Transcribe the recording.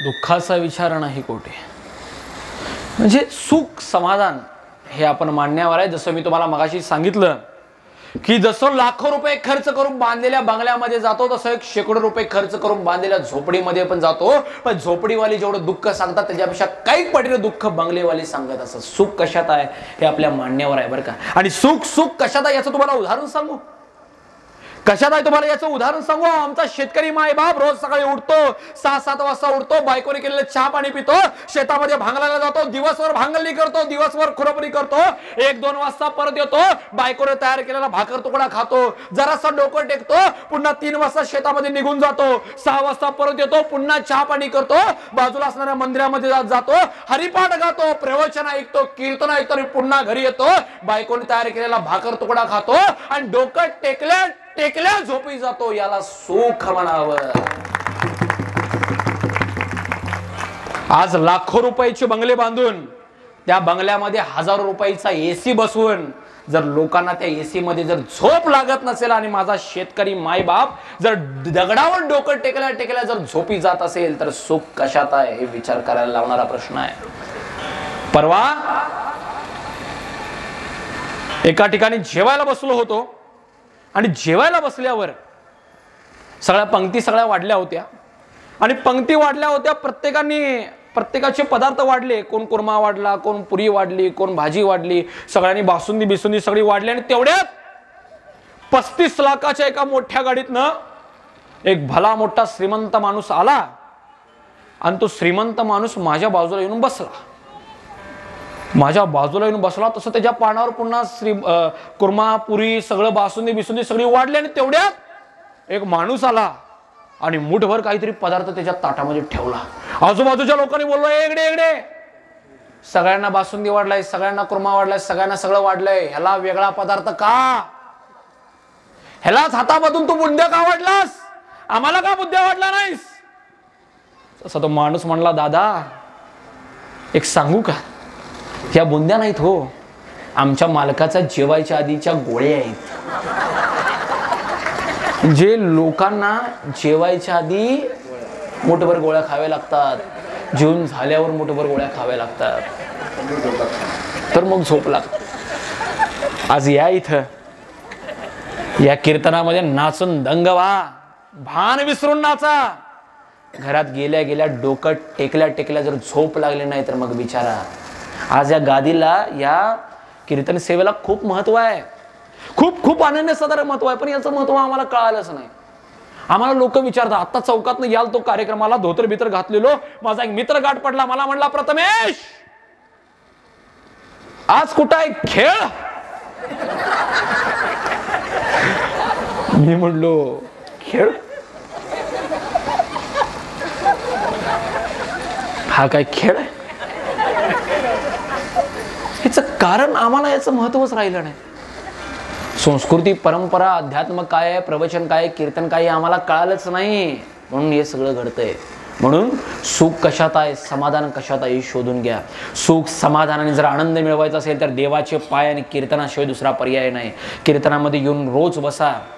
दुःखाचा विचार नाही कोठे. म्हणजे सुख समाधान हे आपण मानण्यावर आहे. जसं मी तुम्हाला मगाशी सांगितलं की जसं लाखो रुपये खर्च करून बांधलेल्या बंगल्यामध्ये जातो तसं एक शेकडो रुपये खर्च करून बांधलेल्या झोपडीमध्ये पण जातो. पण झोपडीवाली जेवढं दुःख सांगतात त्याच्यापेक्षा काही पटीने दुःख बंगलेवाली सांगत असं. सुख कशात आहे हे आपल्या मानण्यावर आहे बरं का. आणि सुख कशात आहे याचं तुम्हाला उदाहरण सांगू. कशात आहे तुम्हाला याचं उदाहरण सांगू. आमचा शेतकरी मायबाप रोज सकाळी उठतो, 6-7 वाजता उठतो, बायकोने केलेलं चहा पाणी पितो, शेतामध्ये भांगलायला जातो, दिवसभर भांगलणी करतो, दिवसभर खुरपणी करतो, 1-2 वाजता परत येतो, बायकोने तयार केलेला भाकर तुकडा खातो, जरासा डोकं टेकतो, पुन्हा 3 वाजता शेतामध्ये निघून जातो, 6 वाजता परत येतो, पुन्हा चहा पाणी करतो, बाजूला असणाऱ्या मंदिरामध्ये जातो, हरिपाठ गातो, प्रवचन ऐकतो, कीर्तन ऐकतो आणि पुन्हा घरी येतो, बायकोने तयार केलेला भाकर तुकडा खातो आणि डोकं टेकल्या झोपी जातो. याला सुख म्हणावं. आज लाखो रुपयाचे बंगले बांधून त्या बंगल्यामध्ये हजारो रुपयाचा एसी बसवून जर लोकांना त्या एसी मध्ये जर झोप लागत नसेल आणि माझा शेतकरी मायबाप जर दगडावर डोकं टेकल्या जर झोपी जात असेल तर सुख कशात आहे हे विचार करायला लावणारा प्रश्न आहे. परवा एका ठिकाणी जेवायला बसलो होतो आणि जेवायला बसल्यावर सगळ्या पंक्ती वाढल्या होत्या आणि पंक्ती वाढल्या होत्या. प्रत्येकाचे पदार्थ वाढले. कोण कुर्मा वाढला, कोण पुरी वाढली, कोण भाजी वाढली, सगळ्यांनी बासुंदी बिसुंदी सगळी वाढली. आणि तेवढ्यात 35 लाखाच्या एका मोठ्या गाडीतनं एक भला मोठा श्रीमंत माणूस आला आणि तो श्रीमंत माणूस माझ्या बाजूला येऊन बसला. तसं त्याच्या पानावर पुन्हा कुर्मा पुरी सगळं बासुंदी बिसुंदी सगळी वाढली. आणि तेवढ्यात एक माणूस आला आणि मुठभर काहीतरी पदार्थ त्याच्या ताटामध्ये ठेवला. आजूबाजूच्या लोकांनी बोललो, इकडे सगळ्यांना बासुंदी वाढलाय, सगळ्यांना कुर्मा वाढलाय, सगळ्यांना सगळं वाढलंय, ह्याला वेगळा पदार्थ का? ह्यालाच हातामधून तू बुंद्या का वाढलास? आम्हाला का बुंद्या वाढला नाहीस? तसा तो माणूस म्हणला, दादा एक सांगू का, या बुंद्या नाहीत हो, आमच्या मालकाचा जेवायच्या आधीच्या गोळ्या आहेत. जे लोकांना जेवायच्या आधी मोठभर गोळ्या खाव्या लागतात, जेवून झाल्यावर मोठभर गोळ्या खाव्या लागतात, तर मग झोप लागते. आज या इथं या कीर्तनामध्ये नाचून दंग व्हा, भान विसरून नाचा. घरात गेल्या डोकं टेकल्या जर झोप लागली नाही तर मग बिचारा. आज या गादीला, या कीर्तन सेवेला खूप महत्व आहे, खूप अनन्यसाधारण महत्व आहे. पण याचं महत्व आम्हाला कळालंच नाही. आम्हाला लोक विचारतात, आता चौकातनं याल तो कार्यक्रमाला धोतर बितर घातलेलो, माझा एक मित्र गाठ पडला, मला म्हणला, प्रथमेश आज कुठं आहे खेळ? मी म्हणलो, खेळ? हा काय खेळ आहे? याचं कारण आम्हाला याचं महत्वच राहिलं नाही. संस्कृती, परंपरा, अध्यात्म काय आहे, प्रवचन काय, कीर्तन काय आम्हाला कळालंच नाही. म्हणून हे सगळं घडतंय. म्हणून सुख कशात आहे, समाधान कशात आहे शोधून घ्या. सुख समाधानाने जर आनंद मिळवायचा असेल तर देवाचे पाय आणि कीर्तनाशिवाय दुसरा पर्याय नाही. कीर्तनामध्ये येऊन रोज बसा.